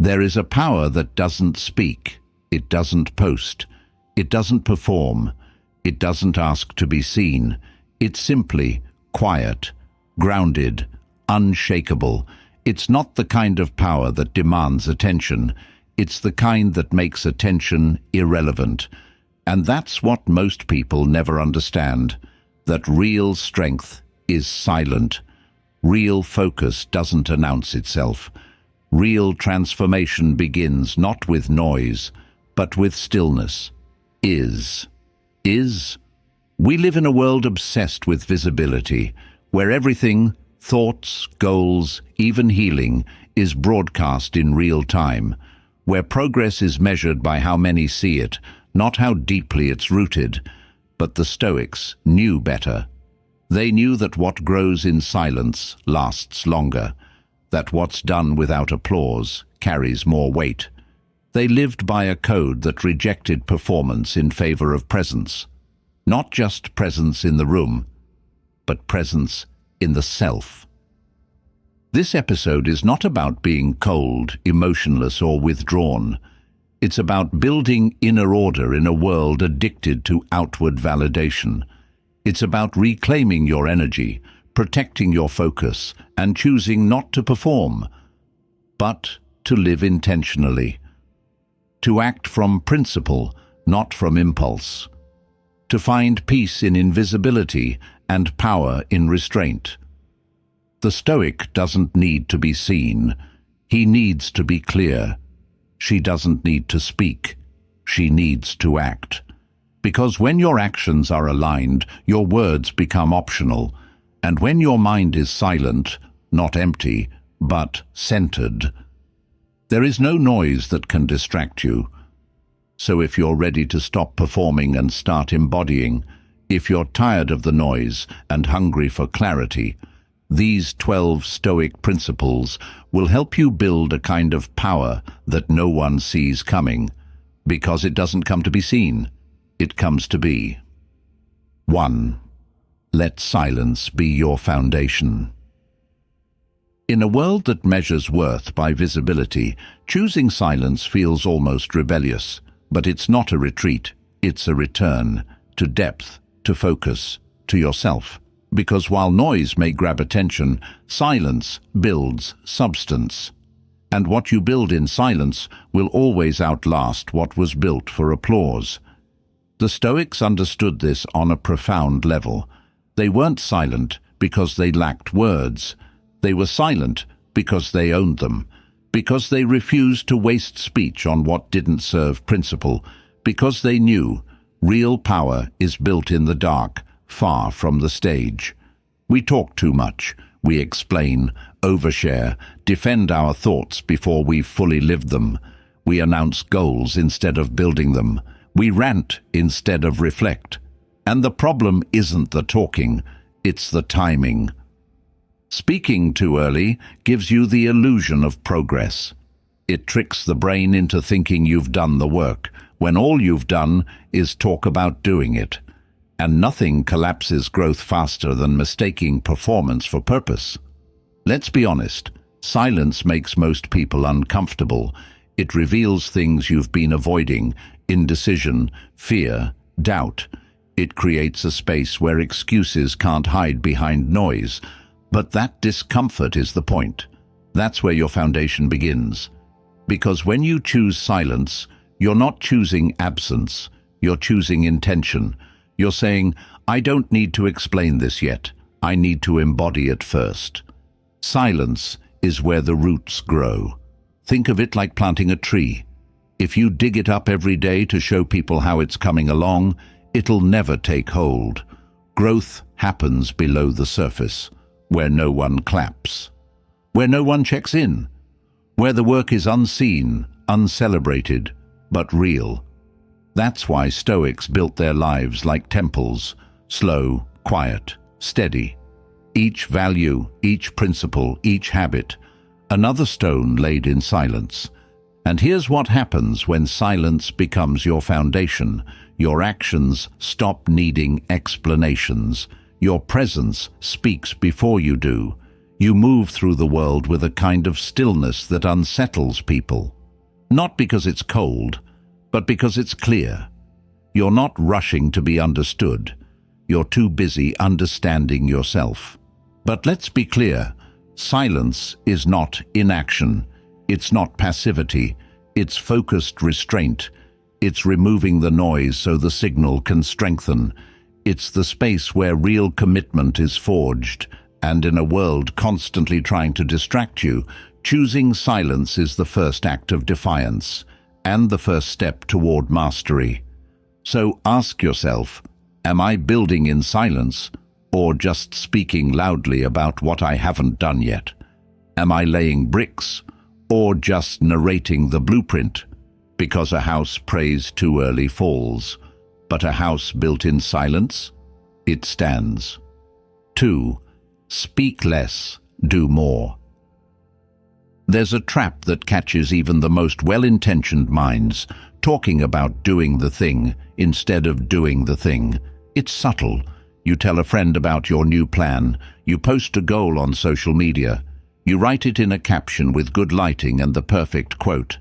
There is a power that doesn't speak, it doesn't post, it doesn't perform, it doesn't ask to be seen. It's simply quiet, grounded, unshakable. It's not the kind of power that demands attention. It's the kind that makes attention irrelevant. And that's what most people never understand, that real strength is silent. Real focus doesn't announce itself. Real transformation begins not with noise, but with stillness. Is. We live in a world obsessed with visibility, where everything, thoughts, goals, even healing, is broadcast in real time, where progress is measured by how many see it, not how deeply it's rooted. But the Stoics knew better. They knew that what grows in silence lasts longer, that what's done without applause carries more weight. They lived by a code that rejected performance in favor of presence. Not just presence in the room, but presence in the self. This episode is not about being cold, emotionless, or withdrawn. It's about building inner order in a world addicted to outward validation. It's about reclaiming your energy, protecting your focus, and choosing not to perform, but to live intentionally. To act from principle, not from impulse. To find peace in invisibility and power in restraint. The Stoic doesn't need to be seen. He needs to be clear. She doesn't need to speak. She needs to act. Because when your actions are aligned, your words become optional. And when your mind is silent, not empty, but centered, there is no noise that can distract you. So if you're ready to stop performing and start embodying, if you're tired of the noise and hungry for clarity, these 12 Stoic principles will help you build a kind of power that no one sees coming, because it doesn't come to be seen, it comes to be. 1. Let silence be your foundation. In a world that measures worth by visibility, choosing silence feels almost rebellious. But it's not a retreat, it's a return to depth, to focus, to yourself. Because while noise may grab attention, silence builds substance. And what you build in silence will always outlast what was built for applause. The Stoics understood this on a profound level. They weren't silent because they lacked words. They were silent because they owned them, because they refused to waste speech on what didn't serve principle, because they knew real power is built in the dark, far from the stage. We talk too much. We explain, overshare, defend our thoughts before we've fully lived them. We announce goals instead of building them. We rant instead of reflect. And the problem isn't the talking, it's the timing. Speaking too early gives you the illusion of progress. It tricks the brain into thinking you've done the work, when all you've done is talk about doing it. And nothing collapses growth faster than mistaking performance for purpose. Let's be honest, silence makes most people uncomfortable. It reveals things you've been avoiding: indecision, fear, doubt. It creates a space where excuses can't hide behind noise. But that discomfort is the point. That's where your foundation begins. Because when you choose silence, you're not choosing absence, you're choosing intention. You're saying, I don't need to explain this yet. I need to embody it first. Silence is where the roots grow. Think of it like planting a tree. If you dig it up every day to show people how it's coming along, it'll never take hold. Growth happens below the surface, where no one claps, where no one checks in, where the work is unseen, uncelebrated, but real. That's why Stoics built their lives like temples, slow, quiet, steady. Each value, each principle, each habit, another stone laid in silence. And here's what happens when silence becomes your foundation. Your actions stop needing explanations. Your presence speaks before you do. You move through the world with a kind of stillness that unsettles people. Not because it's cold, but because it's clear. You're not rushing to be understood. You're too busy understanding yourself. But let's be clear, silence is not inaction. It's not passivity. It's focused restraint. It's removing the noise so the signal can strengthen. It's the space where real commitment is forged, and in a world constantly trying to distract you, choosing silence is the first act of defiance, and the first step toward mastery. So ask yourself, am I building in silence, or just speaking loudly about what I haven't done yet? Am I laying bricks, or just narrating the blueprint? Because a house praised too early falls, but a house built in silence, it stands. 2. Speak less, do more. There's a trap that catches even the most well-intentioned minds, talking about doing the thing instead of doing the thing. It's subtle. You tell a friend about your new plan. You post a goal on social media. You write it in a caption with good lighting and the perfect quote.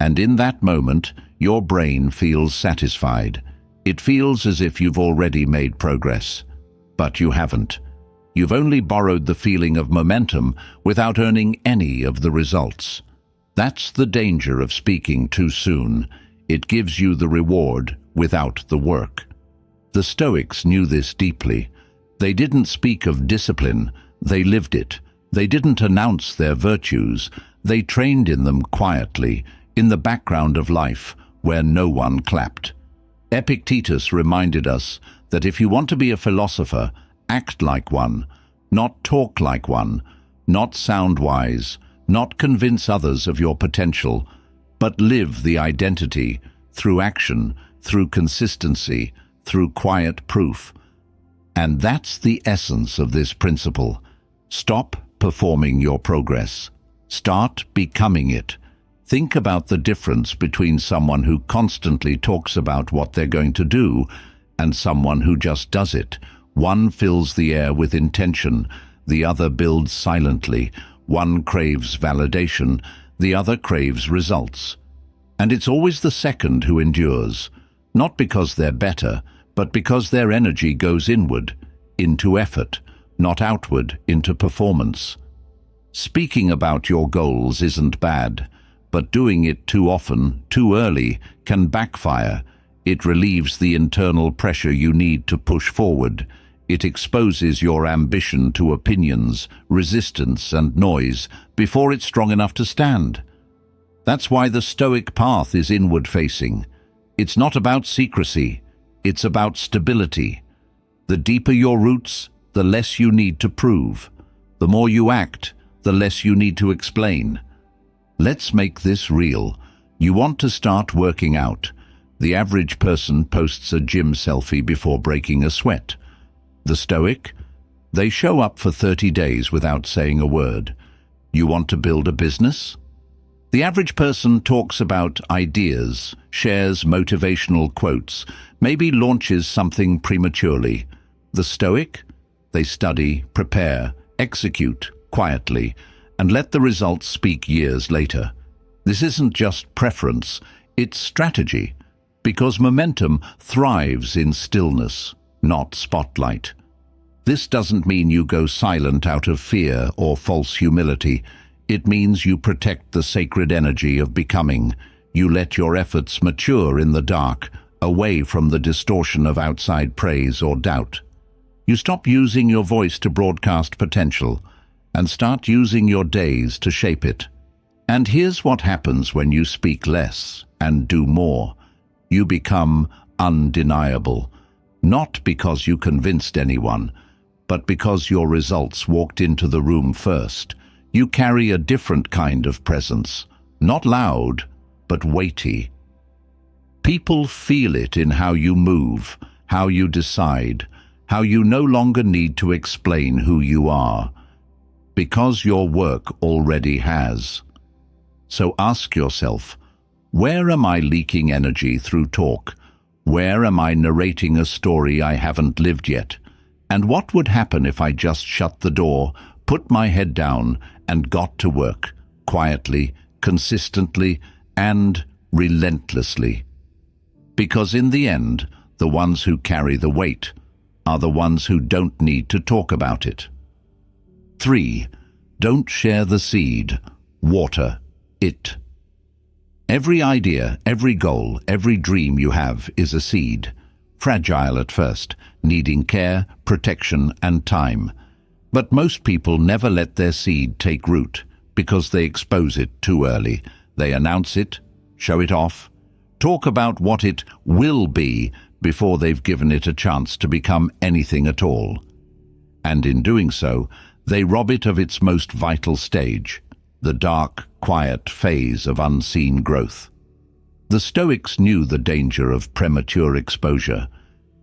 And in that moment, your brain feels satisfied. It feels as if you've already made progress. But you haven't. You've only borrowed the feeling of momentum without earning any of the results. That's the danger of speaking too soon. It gives you the reward without the work. The Stoics knew this deeply. They didn't speak of discipline, they lived it. They didn't announce their virtues, they trained in them quietly, in the background of life, where no one clapped. Epictetus reminded us that if you want to be a philosopher, act like one, not talk like one, not sound wise, not convince others of your potential, but live the identity through action, through consistency, through quiet proof. And that's the essence of this principle. Stop performing your progress. Start becoming it. Think about the difference between someone who constantly talks about what they're going to do and someone who just does it. One fills the air with intention, the other builds silently. One craves validation, the other craves results. And it's always the second who endures, not because they're better, but because their energy goes inward, into effort, not outward, into performance. Speaking about your goals isn't bad, but doing it too often, too early, can backfire. It relieves the internal pressure you need to push forward. It exposes your ambition to opinions, resistance, and noise before it's strong enough to stand. That's why the Stoic path is inward-facing. It's not about secrecy, it's about stability. The deeper your roots, the less you need to prove. The more you act, the less you need to explain. Let's make this real. You want to start working out. The average person posts a gym selfie before breaking a sweat. The Stoic? They show up for 30 days without saying a word. You want to build a business? The average person talks about ideas, shares motivational quotes, maybe launches something prematurely. The Stoic? They study, prepare, execute quietly, and let the results speak years later. This isn't just preference, it's strategy, because momentum thrives in stillness, not spotlight. This doesn't mean you go silent out of fear or false humility. It means you protect the sacred energy of becoming. You let your efforts mature in the dark, away from the distortion of outside praise or doubt. You stop using your voice to broadcast potential and start using your days to shape it. And here's what happens when you speak less and do more. You become undeniable, not because you convinced anyone, but because your results walked into the room first. You carry a different kind of presence, not loud, but weighty. People feel it in how you move, how you decide, how you no longer need to explain who you are, because your work already has. So ask yourself, where am I leaking energy through talk? Where am I narrating a story I haven't lived yet? And what would happen if I just shut the door, put my head down, and got to work, quietly, consistently, and relentlessly. Because in the end, the ones who carry the weight are the ones who don't need to talk about it. 3. Don't share the seed, water it. Every idea, every goal, every dream you have is a seed, fragile at first, needing care, protection, and time. But most people never let their seed take root because they expose it too early. They announce it, show it off, talk about what it will be before they've given it a chance to become anything at all. And in doing so, they rob it of its most vital stage, the dark, quiet phase of unseen growth. The Stoics knew the danger of premature exposure.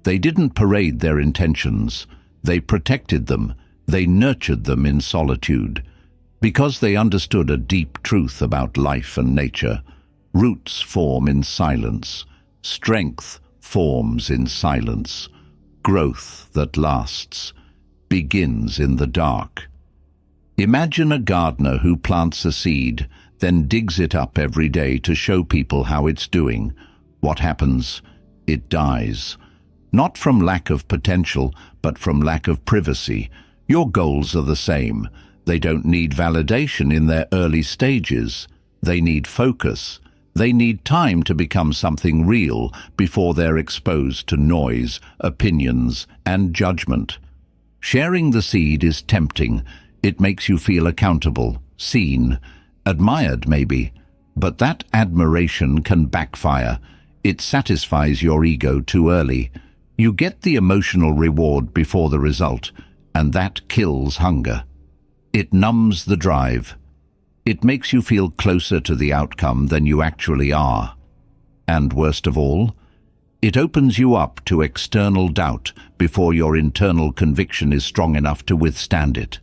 They didn't parade their intentions. They protected them. They nurtured them in solitude. Because they understood a deep truth about life and nature. Roots form in silence. Strength forms in silence. Growth that lasts begins in the dark. Imagine a gardener who plants a seed, then digs it up every day to show people how it's doing. What happens? It dies. Not from lack of potential, but from lack of privacy. Your goals are the same. They don't need validation in their early stages. They need focus. They need time to become something real before they're exposed to noise, opinions, and judgment. Sharing the seed is tempting. It makes you feel accountable, seen, admired maybe. But that admiration can backfire. It satisfies your ego too early. You get the emotional reward before the result, and that kills hunger. It numbs the drive. It makes you feel closer to the outcome than you actually are. And worst of all, it opens you up to external doubt before your internal conviction is strong enough to withstand it.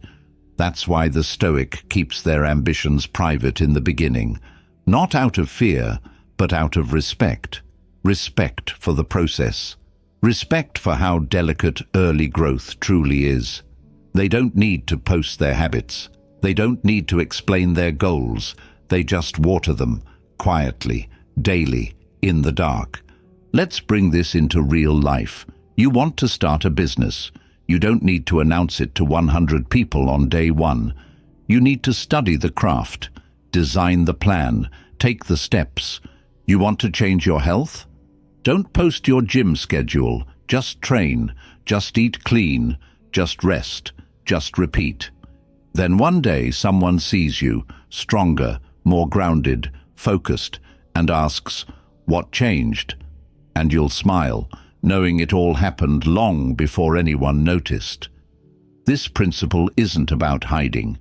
That's why the Stoic keeps their ambitions private in the beginning, not out of fear, but out of respect. Respect for the process. Respect for how delicate early growth truly is. They don't need to post their habits. They don't need to explain their goals. They just water them, quietly, daily, in the dark. Let's bring this into real life. You want to start a business. You don't need to announce it to 100 people on day one. You need to study the craft, design the plan, take the steps. You want to change your health? Don't post your gym schedule. Just train, just eat clean, just rest, just repeat. Then one day someone sees you, stronger, more grounded, focused, and asks, "What changed?" And you'll smile, knowing it all happened long before anyone noticed. This principle isn't about hiding.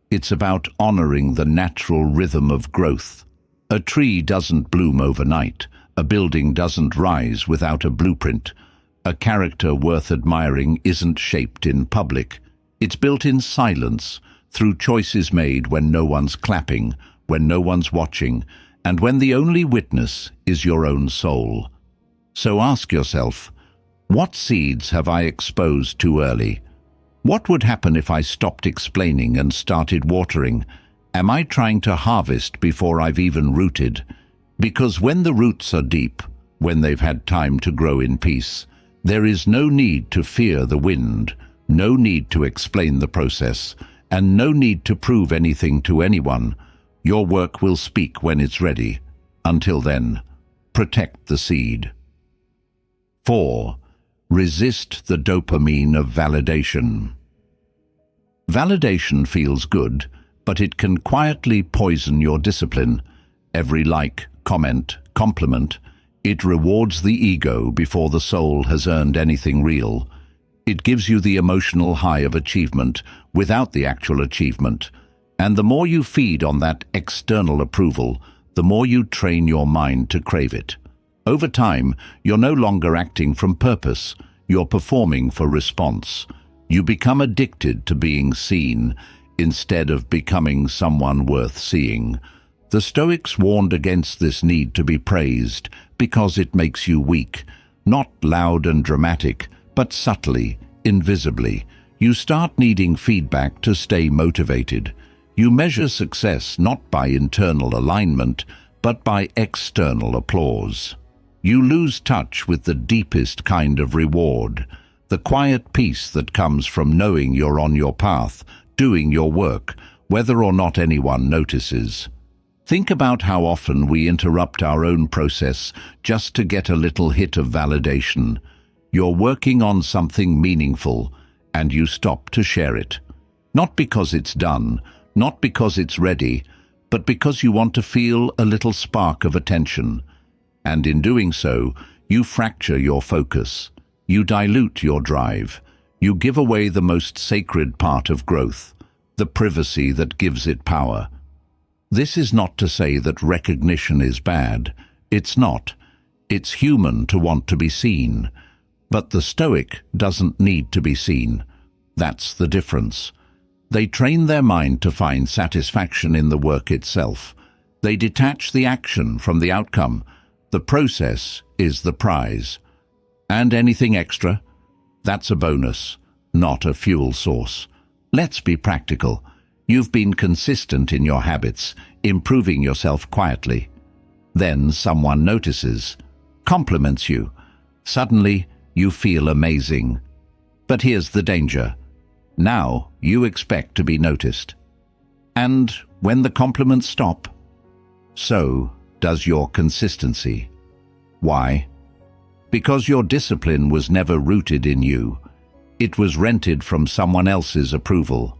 It's about honoring the natural rhythm of growth. A tree doesn't bloom overnight. A building doesn't rise without a blueprint. A character worth admiring isn't shaped in public. It's built in silence, through choices made when no one's clapping, when no one's watching, and when the only witness is your own soul. So ask yourself, what seeds have I exposed too early? What would happen if I stopped explaining and started watering? Am I trying to harvest before I've even rooted? Because when the roots are deep, when they've had time to grow in peace, there is no need to fear the wind, no need to explain the process, and no need to prove anything to anyone. Your work will speak when it's ready. Until then, protect the seed. 4. Resist the dopamine of validation. Validation feels good, but it can quietly poison your discipline. Every like, comment, compliment, it rewards the ego before the soul has earned anything real. It gives you the emotional high of achievement without the actual achievement. And the more you feed on that external approval, the more you train your mind to crave it. Over time, you're no longer acting from purpose. You're performing for response. You become addicted to being seen instead of becoming someone worth seeing. The Stoics warned against this need to be praised because it makes you weak, not loud and dramatic, but subtly, invisibly. You start needing feedback to stay motivated. You measure success not by internal alignment, but by external applause. You lose touch with the deepest kind of reward, the quiet peace that comes from knowing you're on your path, doing your work, whether or not anyone notices. Think about how often we interrupt our own process just to get a little hit of validation. You're working on something meaningful, and you stop to share it. Not because it's done, not because it's ready, but because you want to feel a little spark of attention. And in doing so, you fracture your focus. You dilute your drive. You give away the most sacred part of growth, the privacy that gives it power. This is not to say that recognition is bad. It's not. It's human to want to be seen. But the Stoic doesn't need to be seen. That's the difference. They train their mind to find satisfaction in the work itself. They detach the action from the outcome. The process is the prize. And anything extra? That's a bonus, not a fuel source. Let's be practical. You've been consistent in your habits, improving yourself quietly. Then someone notices, compliments you. Suddenly, you feel amazing. But here's the danger. Now you expect to be noticed. And when the compliments stop, so does your consistency. Why? Because your discipline was never rooted in you. It was rented from someone else's approval.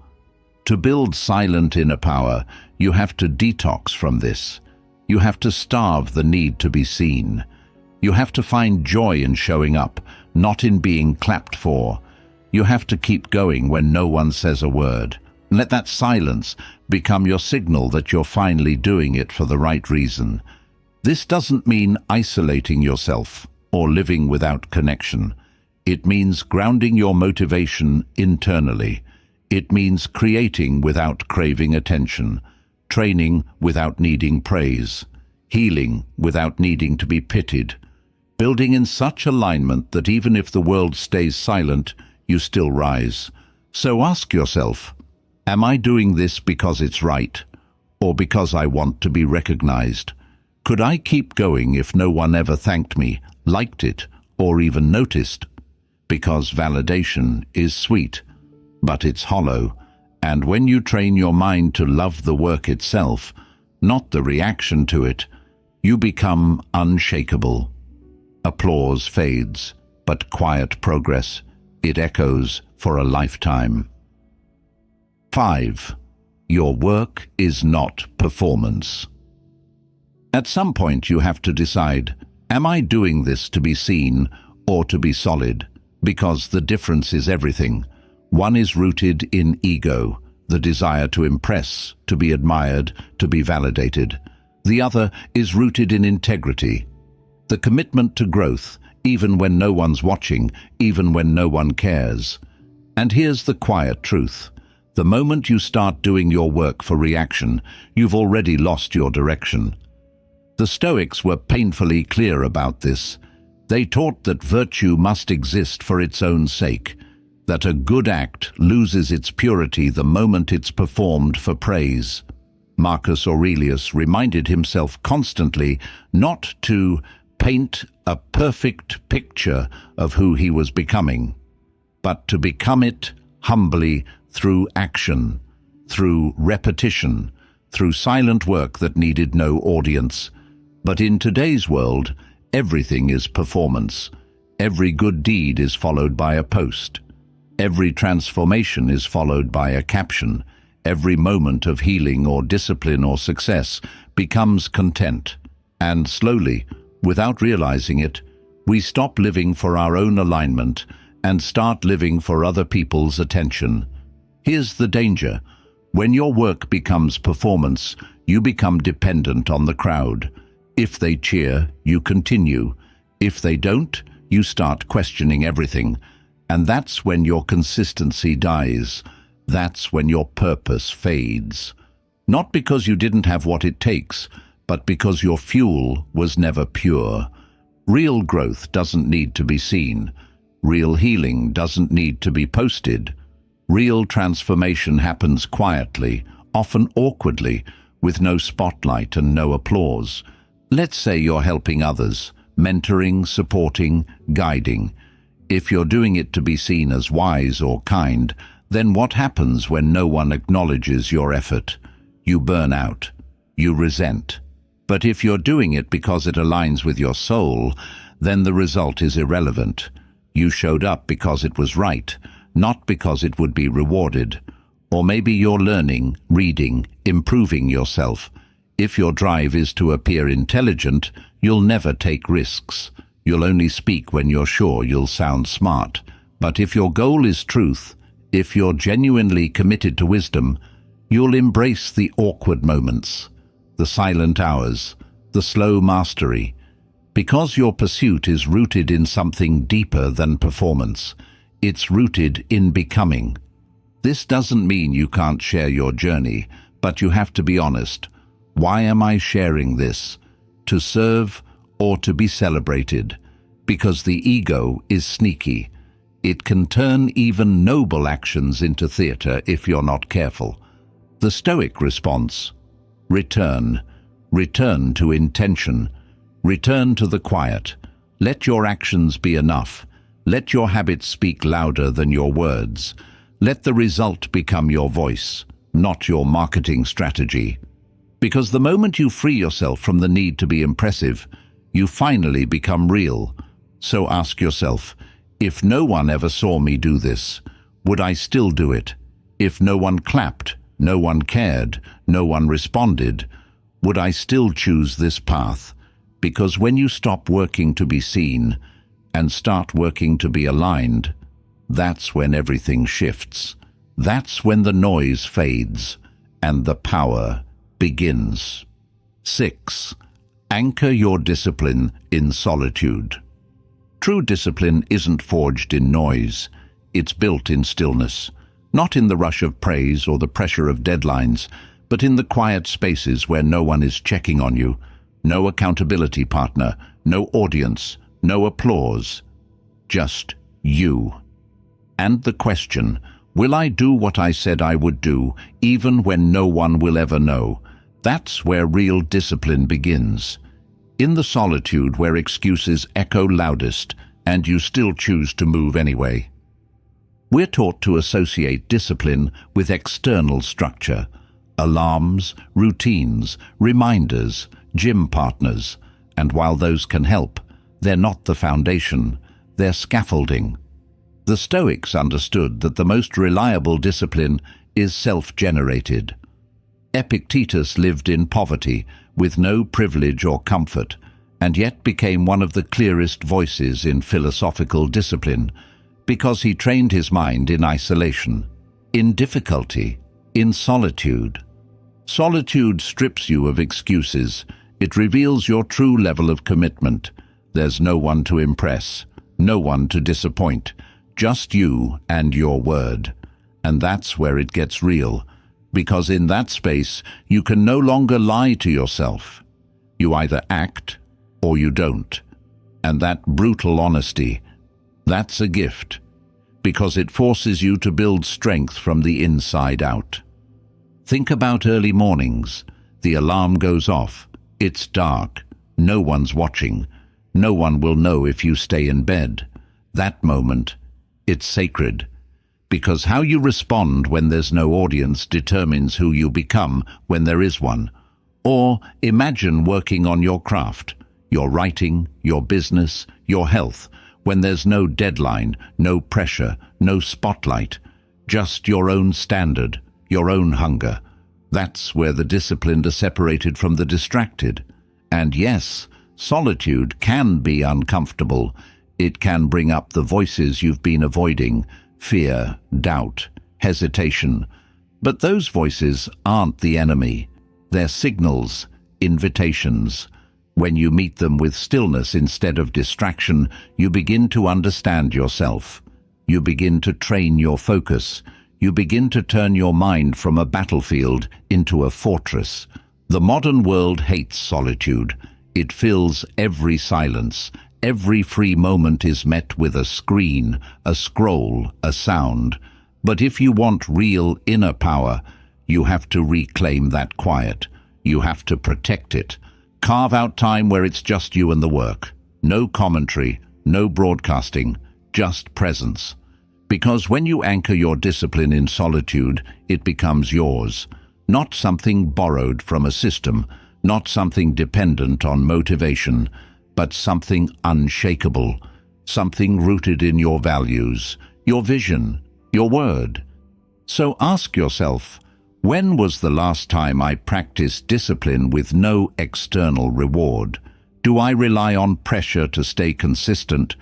To build silent inner power, you have to detox from this. You have to starve the need to be seen. You have to find joy in showing up, not in being clapped for. You have to keep going when no one says a word. Let that silence become your signal that you're finally doing it for the right reason. This doesn't mean isolating yourself or living without connection. It means grounding your motivation internally. It means creating without craving attention, training without needing praise, healing without needing to be pitied, building in such alignment that even if the world stays silent, you still rise. So ask yourself, am I doing this because it's right, or because I want to be recognized? Could I keep going if no one ever thanked me, liked it, or even noticed? Because validation is sweet, but it's hollow, and when you train your mind to love the work itself, not the reaction to it, you become unshakable. Applause fades, but quiet progress, it echoes for a lifetime. 5. Your work is not performance. At some point you have to decide, am I doing this to be seen or to be solid? Because the difference is everything. One is rooted in ego, the desire to impress, to be admired, to be validated. The other is rooted in integrity, the commitment to growth, even when no one's watching, even when no one cares. And here's the quiet truth. The moment you start doing your work for reaction, you've already lost your direction. The Stoics were painfully clear about this. They taught that virtue must exist for its own sake, that a good act loses its purity the moment it's performed for praise. Marcus Aurelius reminded himself constantly not to paint a perfect picture of who he was becoming, but to become it humbly through action, through repetition, through silent work that needed no audience. But in today's world, everything is performance. Every good deed is followed by a post. Every transformation is followed by a caption. Every moment of healing or discipline or success becomes content. And slowly, without realizing it, we stop living for our own alignment and start living for other people's attention. Here's the danger. When your work becomes performance, you become dependent on the crowd. If they cheer, you continue. If they don't, you start questioning everything. And that's when your consistency dies. That's when your purpose fades. Not because you didn't have what it takes, but because your fuel was never pure. Real growth doesn't need to be seen. Real healing doesn't need to be posted. Real transformation happens quietly, often awkwardly, with no spotlight and no applause. Let's say you're helping others, mentoring, supporting, guiding. If you're doing it to be seen as wise or kind, then what happens when no one acknowledges your effort? You burn out. You resent. But if you're doing it because it aligns with your soul, then the result is irrelevant. You showed up because it was right, not because it would be rewarded. Or maybe you're learning, reading, improving yourself. If your drive is to appear intelligent, you'll never take risks. You'll only speak when you're sure you'll sound smart. But if your goal is truth, if you're genuinely committed to wisdom, you'll embrace the awkward moments, the silent hours, the slow mastery, because your pursuit is rooted in something deeper than performance. It's rooted in becoming. This doesn't mean you can't share your journey, but you have to be honest. Why am I sharing this? To serve or to be celebrated? Because the ego is sneaky. It can turn even noble actions into theater if you're not careful. The Stoic response: return. Return to intention. Return to the quiet. Let your actions be enough. Let your habits speak louder than your words. Let the result become your voice, not your marketing strategy. Because the moment you free yourself from the need to be impressive, you finally become real. So ask yourself, if no one ever saw me do this, would I still do it? If no one clapped, no one cared, no one responded, would I still choose this path? Because when you stop working to be seen and start working to be aligned, that's when everything shifts. That's when the noise fades and the power begins. 6. Anchor your discipline in solitude. True discipline isn't forged in noise. It's built in stillness. Not in the rush of praise or the pressure of deadlines, but in the quiet spaces where no one is checking on you, no accountability partner, no audience, no applause, just you. And the question, will I do what I said I would do, even when no one will ever know? That's where real discipline begins. In the solitude where excuses echo loudest and you still choose to move anyway. We're taught to associate discipline with external structure: alarms, routines, reminders, gym partners. And while those can help, they're not the foundation, they're scaffolding. The Stoics understood that the most reliable discipline is self-generated. Epictetus lived in poverty, with no privilege or comfort, and yet became one of the clearest voices in philosophical discipline, because he trained his mind in isolation, in difficulty, in solitude. Solitude strips you of excuses. It reveals your true level of commitment. There's no one to impress, no one to disappoint, just you and your word. And that's where it gets real, because in that space you can no longer lie to yourself. You either act or you don't. And that brutal honesty, that's a gift, because it forces you to build strength from the inside out. Think about early mornings. The alarm goes off. It's dark. No one's watching. No one will know if you stay in bed. That moment, it's sacred, because how you respond when there's no audience determines who you become when there is one. Or imagine working on your craft, your writing, your business, your health, when there's no deadline, no pressure, no spotlight, just your own standard, your own hunger. That's where the disciplined are separated from the distracted. And yes, solitude can be uncomfortable. It can bring up the voices you've been avoiding: fear, doubt, hesitation. But those voices aren't the enemy. They're signals, invitations. When you meet them with stillness instead of distraction, you begin to understand yourself. You begin to train your focus. You begin to turn your mind from a battlefield into a fortress. The modern world hates solitude. It fills every silence. Every free moment is met with a screen, a scroll, a sound. But if you want real inner power, you have to reclaim that quiet. You have to protect it. Carve out time where it's just you and the work. No commentary, no broadcasting, just presence. Because when you anchor your discipline in solitude, it becomes yours. Not something borrowed from a system, not something dependent on motivation, but something unshakable, something rooted in your values, your vision, your word. So ask yourself, when was the last time I practiced discipline with no external reward? Do I rely on pressure to stay consistent,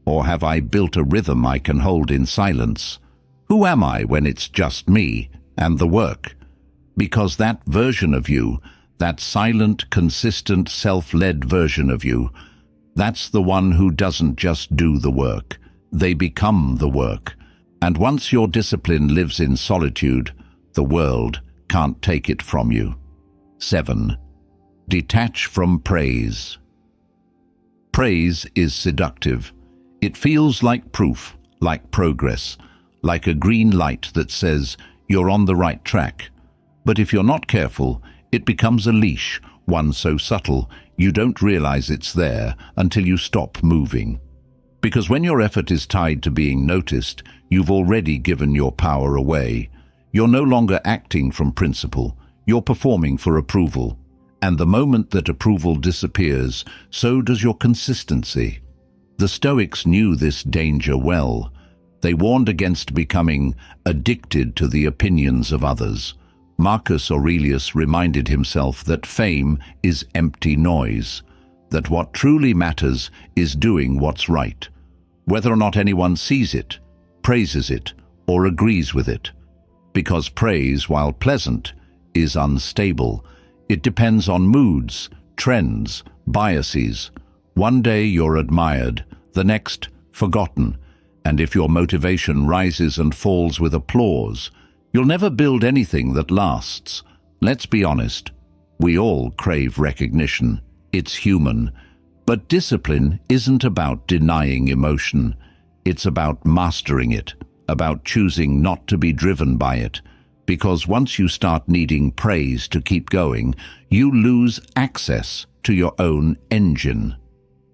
or have I built a rhythm I can hold in silence? Who am I when it's just me and the work? Because that version of you, that silent, consistent, self-led version of you, that's the one who doesn't just do the work. They become the work. And once your discipline lives in solitude, the world can't take it from you. 7. Detach from praise. Praise is seductive. It feels like proof, like progress, like a green light that says you're on the right track. But if you're not careful, it becomes a leash, one so subtle you don't realize it's there until you stop moving. Because when your effort is tied to being noticed, you've already given your power away. You're no longer acting from principle, you're performing for approval. And the moment that approval disappears, so does your consistency. The Stoics knew this danger well. They warned against becoming addicted to the opinions of others. Marcus Aurelius reminded himself that fame is empty noise, that what truly matters is doing what's right, whether or not anyone sees it, praises it, or agrees with it. Because praise, while pleasant, is unstable. It depends on moods, trends, biases. One day you're admired, the next forgotten, and if your motivation rises and falls with applause, you'll never build anything that lasts. Let's be honest, we all crave recognition. It's human. But discipline isn't about denying emotion. It's about mastering it, about choosing not to be driven by it. Because once you start needing praise to keep going, you lose access to your own engine.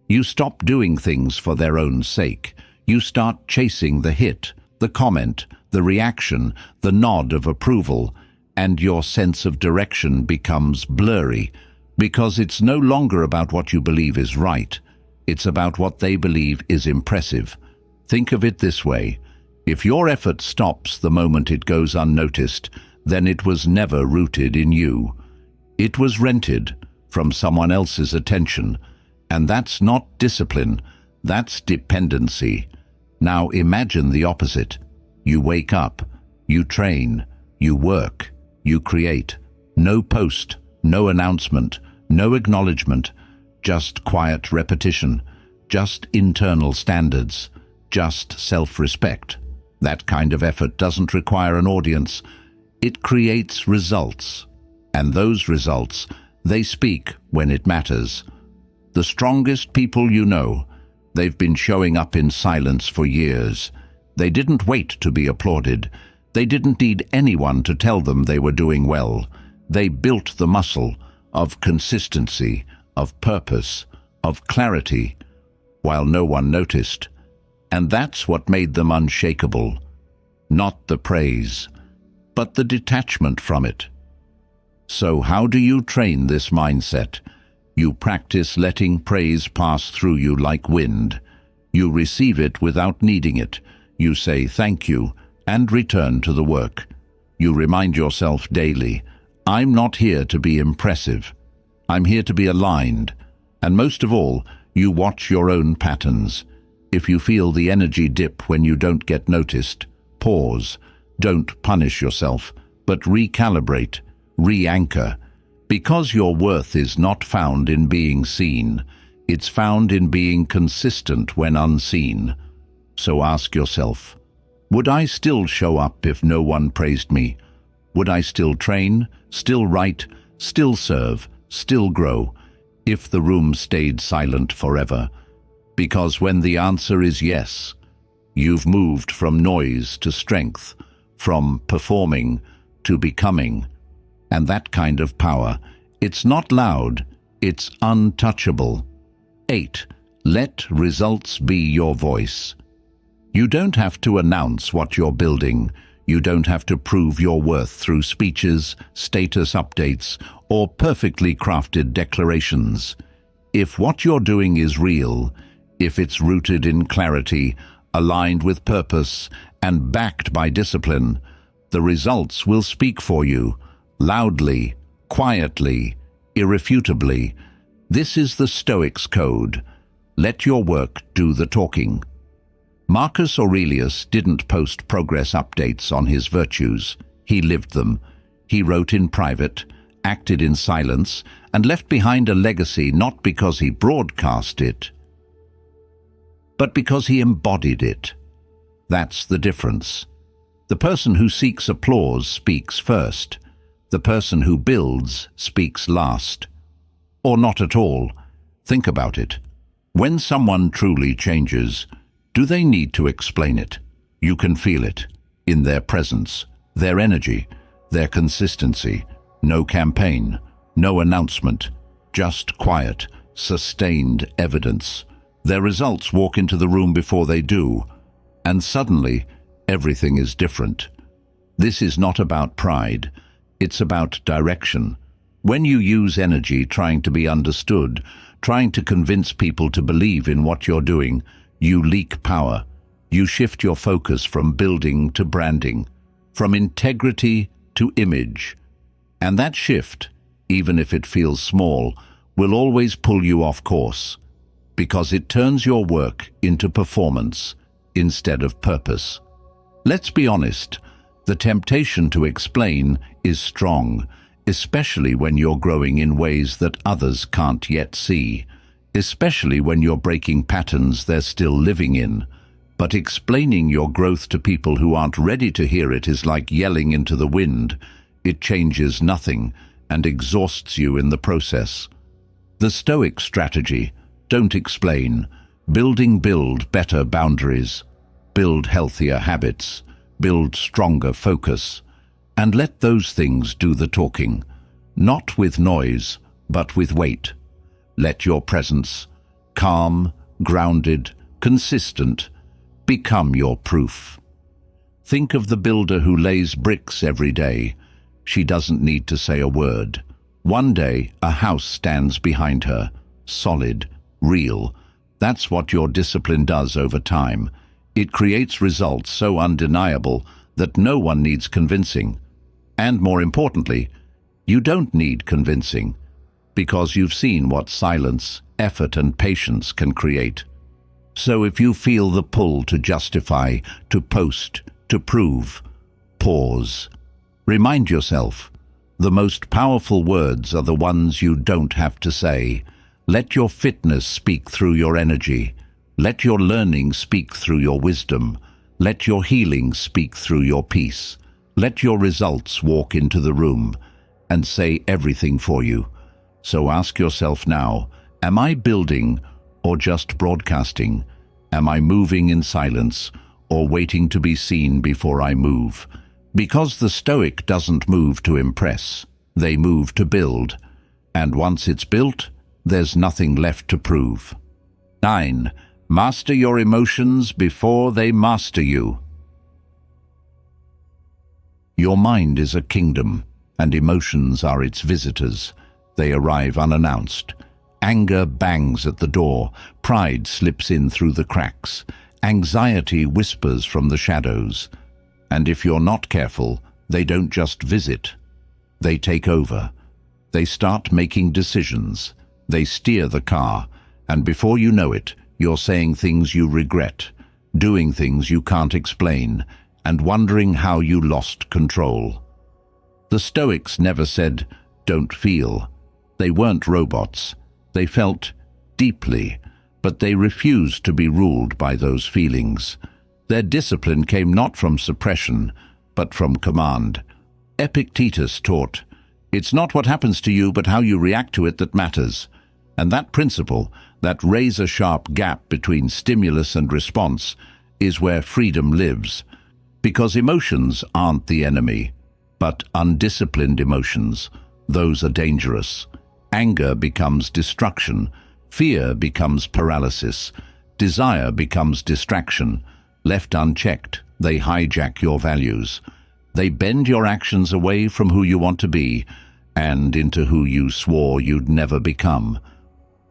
You stop doing things for their own sake. You start chasing the hit, the comment, the reaction, the nod of approval, and your sense of direction becomes blurry, because it's no longer about what you believe is right. It's about what they believe is impressive. Think of it this way. If your effort stops the moment it goes unnoticed, then it was never rooted in you. It was rented from someone else's attention, and that's not discipline, that's dependency. Now imagine the opposite. You wake up, you train, you work, you create. No post, no announcement, no acknowledgement, just quiet repetition, just internal standards, just self-respect. That kind of effort doesn't require an audience. It creates results. And those results, they speak when it matters. The strongest people you know, they've been showing up in silence for years. They didn't wait to be applauded. They didn't need anyone to tell them they were doing well. They built the muscle of consistency, of purpose, of clarity, while no one noticed. And that's what made them unshakable. Not the praise, but the detachment from it. So how do you train this mindset? You practice letting praise pass through you like wind. You receive it without needing it. You say thank you and return to the work. You remind yourself daily, I'm not here to be impressive. I'm here to be aligned. And most of all, you watch your own patterns. If you feel the energy dip when you don't get noticed, pause. Don't punish yourself, but recalibrate, re-anchor. Because your worth is not found in being seen, it's found in being consistent when unseen. So ask yourself, would I still show up if no one praised me? Would I still train, still write, still serve, still grow, if the room stayed silent forever? Because when the answer is yes, you've moved from noise to strength, from performing to becoming. And that kind of power, It's not loud, it's untouchable. 8. Let results be your voice. You don't have to announce what you're building. You don't have to prove your worth through speeches, status updates, or perfectly crafted declarations. If what you're doing is real, if it's rooted in clarity, aligned with purpose, and backed by discipline, the results will speak for you, loudly, quietly, irrefutably. This is the Stoics' code. Let your work do the talking. Marcus Aurelius didn't post progress updates on his virtues. He lived them. He wrote in private, acted in silence, and left behind a legacy not because he broadcast it, but because he embodied it. That's the difference. The person who seeks applause speaks first. The person who builds speaks last. Or not at all. Think about it. When someone truly changes, do they need to explain it? You can feel it in their presence, their energy, their consistency. No campaign, no announcement, just quiet, sustained evidence. Their results walk into the room before they do, and suddenly everything is different. This is not about pride, it's about direction. When you use energy trying to be understood, trying to convince people to believe in what you're doing, you leak power. You shift your focus from building to branding, from integrity to image. And that shift, even if it feels small, will always pull you off course, because it turns your work into performance instead of purpose. Let's be honest, the temptation to explain is strong, especially when you're growing in ways that others can't yet see, especially when you're breaking patterns they're still living in. But explaining your growth to people who aren't ready to hear it is like yelling into the wind. It changes nothing and exhausts you in the process. The Stoic strategy: don't explain. Build better boundaries. Build healthier habits. Build stronger focus. And let those things do the talking. Not with noise, but with weight. Let your presence, calm, grounded, consistent, become your proof. Think of the builder who lays bricks every day. She doesn't need to say a word. One day, a house stands behind her, solid, real. That's what your discipline does over time. It creates results so undeniable that no one needs convincing. And more importantly, you don't need convincing, because you've seen what silence, effort, and patience can create. So if you feel the pull to justify, to post, to prove, pause. Remind yourself, the most powerful words are the ones you don't have to say. Let your fitness speak through your energy. Let your learning speak through your wisdom. Let your healing speak through your peace. Let your results walk into the room and say everything for you. So ask yourself now, am I building or just broadcasting? Am I moving in silence or waiting to be seen before I move? Because the Stoic doesn't move to impress, they move to build. And once it's built, there's nothing left to prove. 9. Master your emotions before they master you. Your mind is a kingdom, and emotions are its visitors. They arrive unannounced. Anger bangs at the door, pride slips in through the cracks, anxiety whispers from the shadows. And if you're not careful, they don't just visit. They take over. They start making decisions. They steer the car, and before you know it, you're saying things you regret, doing things you can't explain, and wondering how you lost control. The Stoics never said, "Don't feel." They weren't robots. They felt deeply, but they refused to be ruled by those feelings. Their discipline came not from suppression, but from command. Epictetus taught, "It's not what happens to you, but how you react to it that matters." And that principle, that razor-sharp gap between stimulus and response, is where freedom lives. Because emotions aren't the enemy, but undisciplined emotions, those are dangerous. Anger becomes destruction. Fear becomes paralysis. Desire becomes distraction. Left unchecked, they hijack your values. They bend your actions away from who you want to be and into who you swore you'd never become.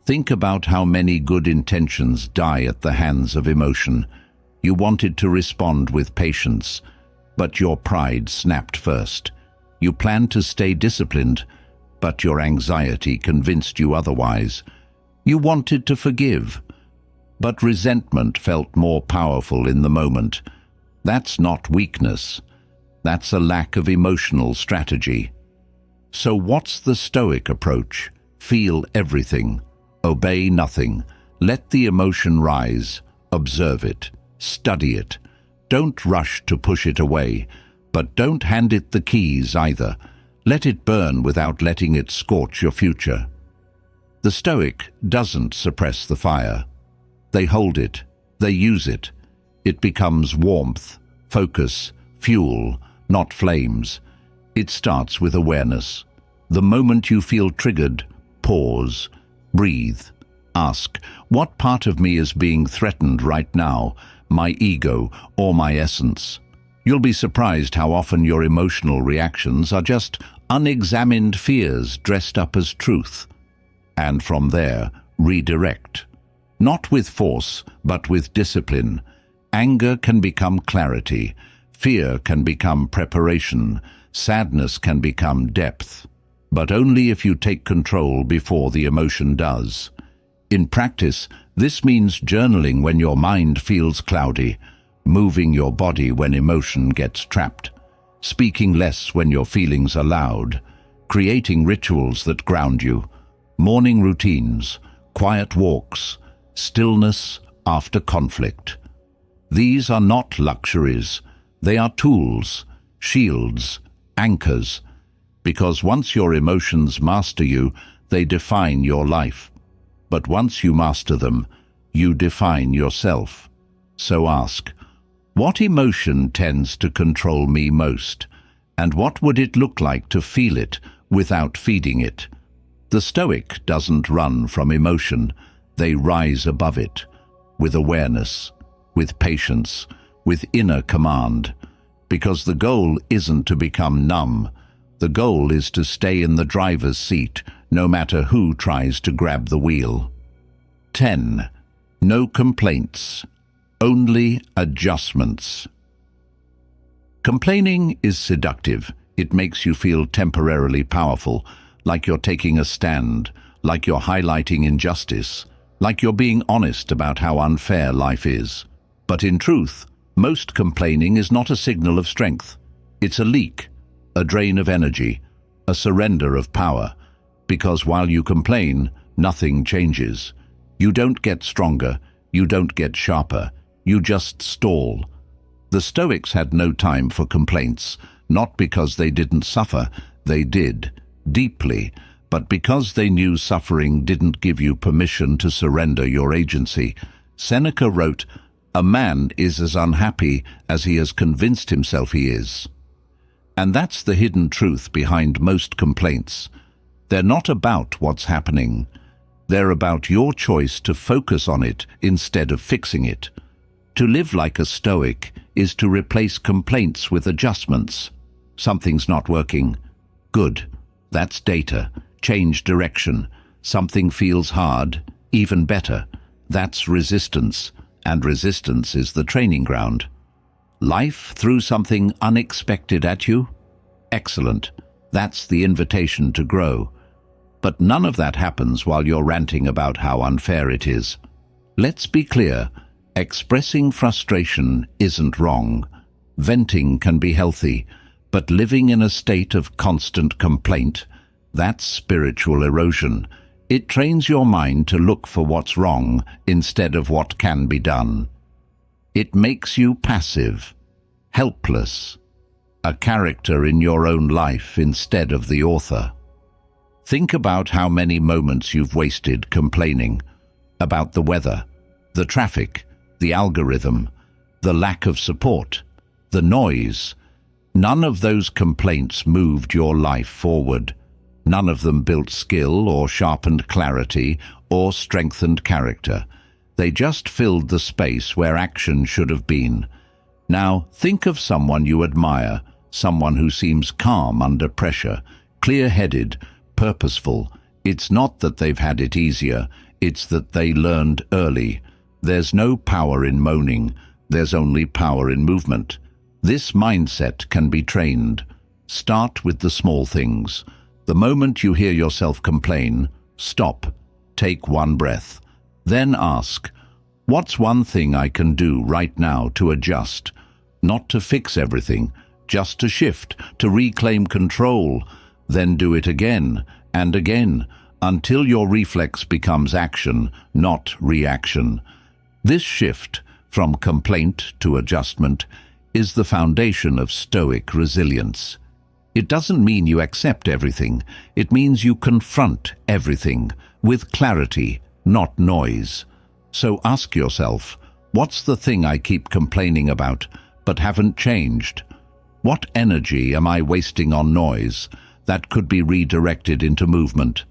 Think about how many good intentions die at the hands of emotion. You wanted to respond with patience, but your pride snapped first. You planned to stay disciplined, but your anxiety convinced you otherwise. You wanted to forgive, but resentment felt more powerful in the moment. That's not weakness. That's a lack of emotional strategy. So what's the Stoic approach? Feel everything. Obey nothing. Let the emotion rise. Observe it. Study it. Don't rush to push it away, but don't hand it the keys either. Let it burn without letting it scorch your future. The Stoic doesn't suppress the fire. They hold it. They use it. It becomes warmth, focus, fuel, not flames. It starts with awareness. The moment you feel triggered, pause, breathe, ask, what part of me is being threatened right now, my ego or my essence? You'll be surprised how often your emotional reactions are just unexamined fears dressed up as truth. And from there, redirect. Not with force, but with discipline. Anger can become clarity. Fear can become preparation. Sadness can become depth. But only if you take control before the emotion does. In practice, this means journaling when your mind feels cloudy, moving your body when emotion gets trapped, speaking less when your feelings are loud, creating rituals that ground you, morning routines, quiet walks, stillness after conflict. These are not luxuries. They are tools, shields, anchors, because once your emotions master you, they define your life. But once you master them, you define yourself. So ask, what emotion tends to control me most? And what would it look like to feel it without feeding it? The Stoic doesn't run from emotion. They rise above it, with awareness, with patience, with inner command. Because the goal isn't to become numb. The goal is to stay in the driver's seat, no matter who tries to grab the wheel. 10. No complaints. Only adjustments. Complaining is seductive. It makes you feel temporarily powerful, like you're taking a stand, like you're highlighting injustice, like you're being honest about how unfair life is. But in truth, most complaining is not a signal of strength. It's a leak, a drain of energy, a surrender of power. Because while you complain, nothing changes. You don't get stronger, you don't get sharper, you just stall. The Stoics had no time for complaints, not because they didn't suffer, they did, deeply, but because they knew suffering didn't give you permission to surrender your agency. Seneca wrote, "A man is as unhappy as he has convinced himself he is." And that's the hidden truth behind most complaints. They're not about what's happening. They're about your choice to focus on it instead of fixing it. To live like a Stoic is to replace complaints with adjustments. Something's not working. Good. That's data. Change direction. Something feels hard. Even better. That's resistance. And resistance is the training ground. Life threw something unexpected at you? Excellent. That's the invitation to grow. But none of that happens while you're ranting about how unfair it is. Let's be clear. Expressing frustration isn't wrong. Venting can be healthy. But living in a state of constant complaint, that's spiritual erosion. It trains your mind to look for what's wrong instead of what can be done. It makes you passive, helpless, a character in your own life instead of the author. Think about how many moments you've wasted complaining about the weather, the traffic, the algorithm, the lack of support, the noise. None of those complaints moved your life forward. None of them built skill or sharpened clarity or strengthened character. They just filled the space where action should have been. Now, think of someone you admire, someone who seems calm under pressure, clear-headed, purposeful. It's not that they've had it easier, it's that they learned early. There's no power in moaning, there's only power in movement. This mindset can be trained. Start with the small things. The moment you hear yourself complain, stop, take one breath. Then ask, what's one thing I can do right now to adjust? Not to fix everything, just to shift, to reclaim control. Then do it again and again, until your reflex becomes action, not reaction. This shift from complaint to adjustment is the foundation of Stoic resilience. It doesn't mean you accept everything. It means you confront everything with clarity, not noise. So ask yourself, what's the thing I keep complaining about but haven't changed? What energy am I wasting on noise that could be redirected into movement?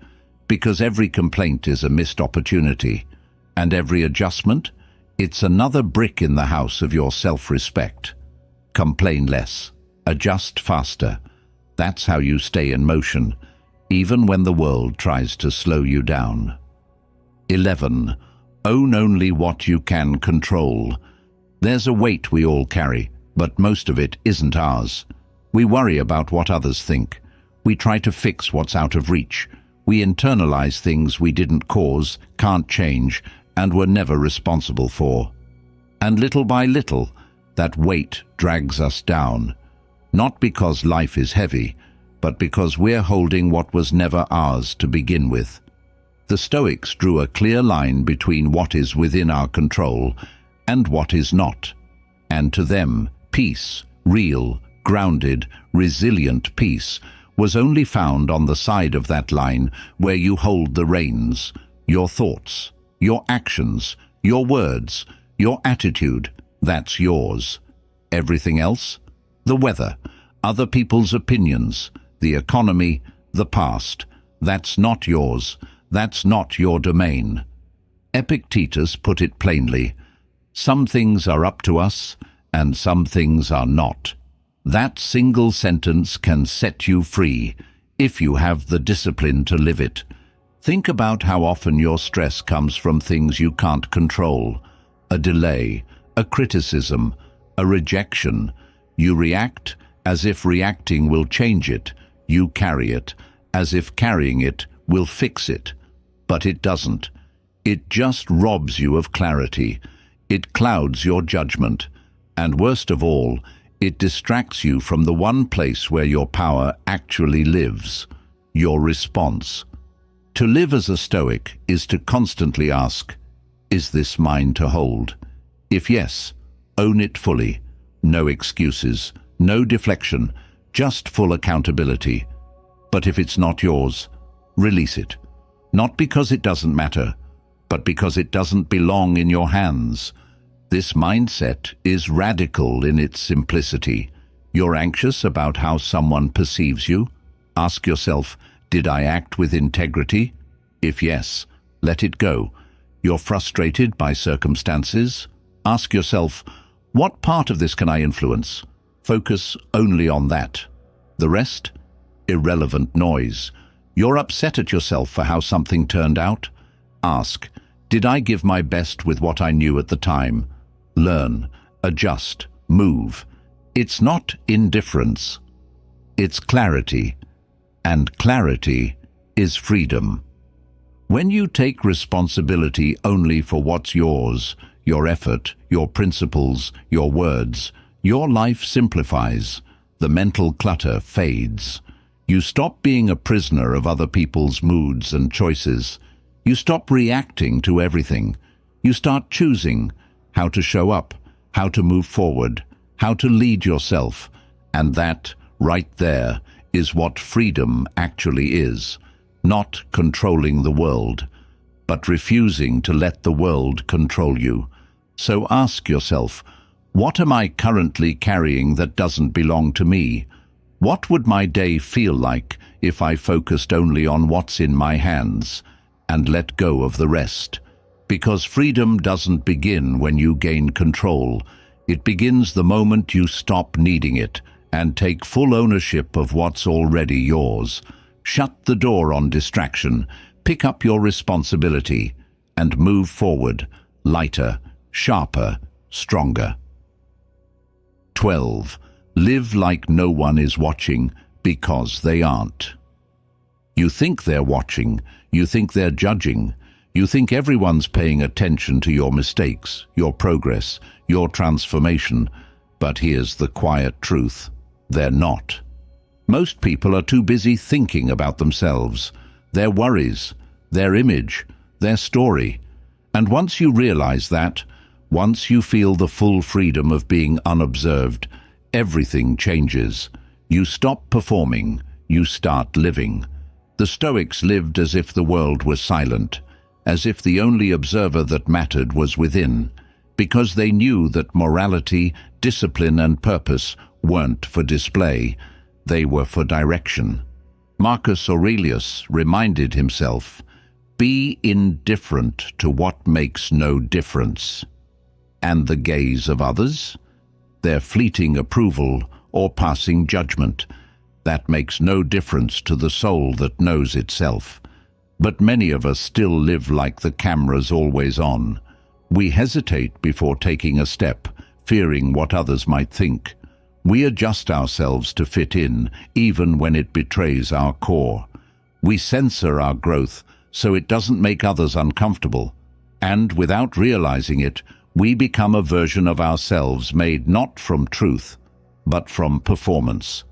Because every complaint is a missed opportunity, and every adjustment, it's another brick in the house of your self-respect. Complain less, adjust faster. That's how you stay in motion, even when the world tries to slow you down. 11. Own only what you can control. There's a weight we all carry, but most of it isn't ours. We worry about what others think. We try to fix what's out of reach. We internalize things we didn't cause, can't change, and were never responsible for. And little by little, that weight drags us down. Not because life is heavy, but because we're holding what was never ours to begin with. The Stoics drew a clear line between what is within our control and what is not. And to them, peace, real, grounded, resilient peace, was only found on the side of that line where you hold the reins, your thoughts, your actions, your words, your attitude. That's yours. Everything else? The weather, other people's opinions, the economy, the past. That's not yours. That's not your domain. Epictetus put it plainly. Some things are up to us, and some things are not. That single sentence can set you free, if you have the discipline to live it. Think about how often your stress comes from things you can't control. A delay, a criticism, a rejection. You react as if reacting will change it. You carry it as if carrying it will fix it. But it doesn't. It just robs you of clarity. It clouds your judgment. And worst of all, it distracts you from the one place where your power actually lives, your response. To live as a Stoic is to constantly ask, is this mine to hold? If yes, own it fully. No excuses, no deflection, just full accountability. But if it's not yours, release it. Not because it doesn't matter, but because it doesn't belong in your hands. This mindset is radical in its simplicity. You're anxious about how someone perceives you? Ask yourself, did I act with integrity? If yes, let it go. You're frustrated by circumstances? Ask yourself, what part of this can I influence? Focus only on that. The rest? Irrelevant noise. You're upset at yourself for how something turned out? Ask, did I give my best with what I knew at the time? Learn, adjust, move. It's not indifference. It's clarity. And clarity is freedom. When you take responsibility only for what's yours, your effort, your principles, your words, your life simplifies. The mental clutter fades. You stop being a prisoner of other people's moods and choices. You stop reacting to everything. You start choosing how to show up, how to move forward, how to lead yourself. And that, right there, is what freedom actually is. Not controlling the world, but refusing to let the world control you. So ask yourself, what am I currently carrying that doesn't belong to me? What would my day feel like if I focused only on what's in my hands and let go of the rest? Because freedom doesn't begin when you gain control. It begins the moment you stop needing it and take full ownership of what's already yours. Shut the door on distraction, pick up your responsibility, and move forward, lighter, sharper, stronger. 12. Live like no one is watching, because they aren't. You think they're watching, you think they're judging, you think everyone's paying attention to your mistakes, your progress, your transformation, but here's the quiet truth: they're not. Most people are too busy thinking about themselves, their worries, their image, their story. And once you realize that, once you feel the full freedom of being unobserved, everything changes. You stop performing, you start living. The Stoics lived as if the world was silent, as if the only observer that mattered was within, because they knew that morality, discipline, and purpose weren't for display, they were for direction. Marcus Aurelius reminded himself, "Be indifferent to what makes no difference." And the gaze of others? Their fleeting approval or passing judgment. That makes no difference to the soul that knows itself. But many of us still live like the camera's always on. We hesitate before taking a step, fearing what others might think. We adjust ourselves to fit in, even when it betrays our core. We censor our growth so it doesn't make others uncomfortable. And without realizing it, we become a version of ourselves made not from truth, but from performance.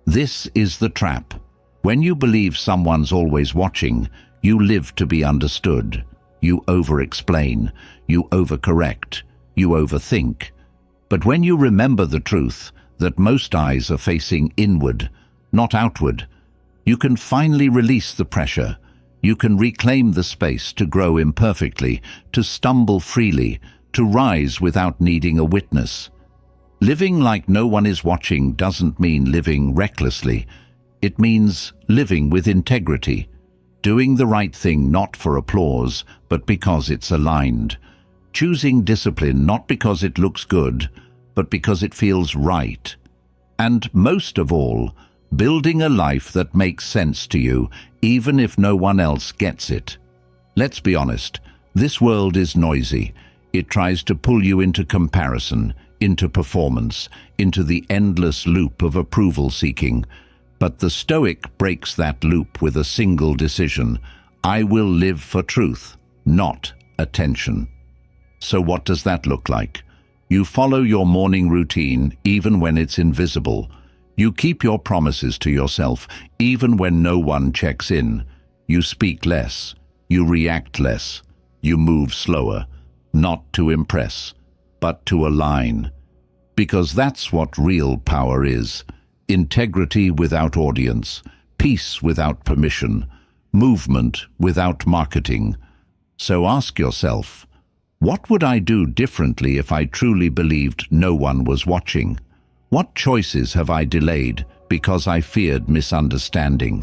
This is the trap. When you believe someone's always watching, you live to be understood. You over-explain, you overcorrect, you overthink. But when you remember the truth, that most eyes are facing inward, not outward, you can finally release the pressure. You can reclaim the space to grow imperfectly, to stumble freely, to rise without needing a witness. Living like no one is watching doesn't mean living recklessly. It means living with integrity, doing the right thing not for applause, but because it's aligned. Choosing discipline not because it looks good, but because it feels right. And most of all, building a life that makes sense to you, even if no one else gets it. Let's be honest, this world is noisy. It tries to pull you into comparison, into performance, into the endless loop of approval seeking. But the Stoic breaks that loop with a single decision: I will live for truth, not attention. So what does that look like? You follow your morning routine even when it's invisible. You keep your promises to yourself even when no one checks in. You speak less. You react less. You move slower. Not to impress, but to align. Because that's what real power is. Integrity without audience, peace without permission, movement without marketing. So ask yourself, what would I do differently if I truly believed no one was watching? What choices have I delayed because I feared misunderstanding?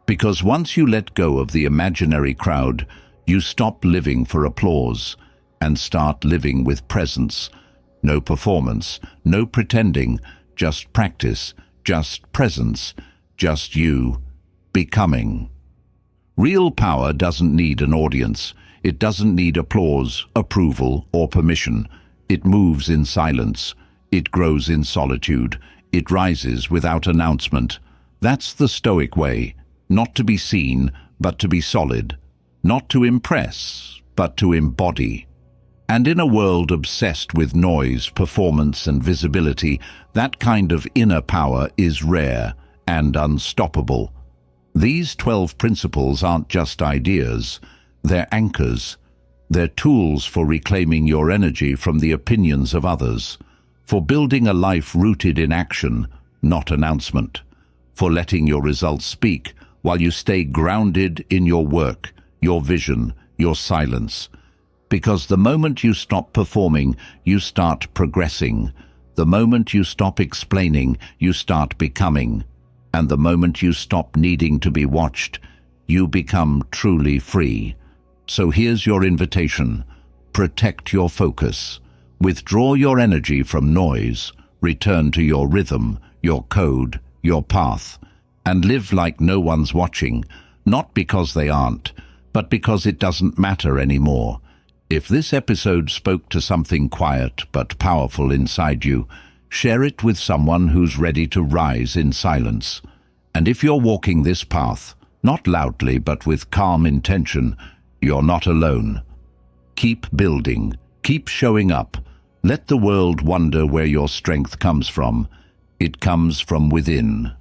Because once you let go of the imaginary crowd, you stop living for applause and start living with presence. No performance, no pretending, just practice, just presence, just you, becoming. Real power doesn't need an audience. It doesn't need applause, approval, or permission. It moves in silence. It grows in solitude. It rises without announcement. That's the Stoic way, not to be seen, but to be solid. Not to impress, but to embody. And in a world obsessed with noise, performance, and visibility, that kind of inner power is rare and unstoppable. These 12 principles aren't just ideas. They're anchors. They're tools for reclaiming your energy from the opinions of others, for building a life rooted in action, not announcement, for letting your results speak while you stay grounded in your work, your vision, your silence. Because the moment you stop performing, you start progressing. The moment you stop explaining, you start becoming. And the moment you stop needing to be watched, you become truly free. So here's your invitation. Protect your focus. Withdraw your energy from noise. Return to your rhythm, your code, your path, and live like no one's watching, not because they aren't, but because it doesn't matter anymore. If this episode spoke to something quiet but powerful inside you, share it with someone who's ready to rise in silence. And if you're walking this path, not loudly but with calm intention, you're not alone. Keep building, keep showing up. Let the world wonder where your strength comes from. It comes from within.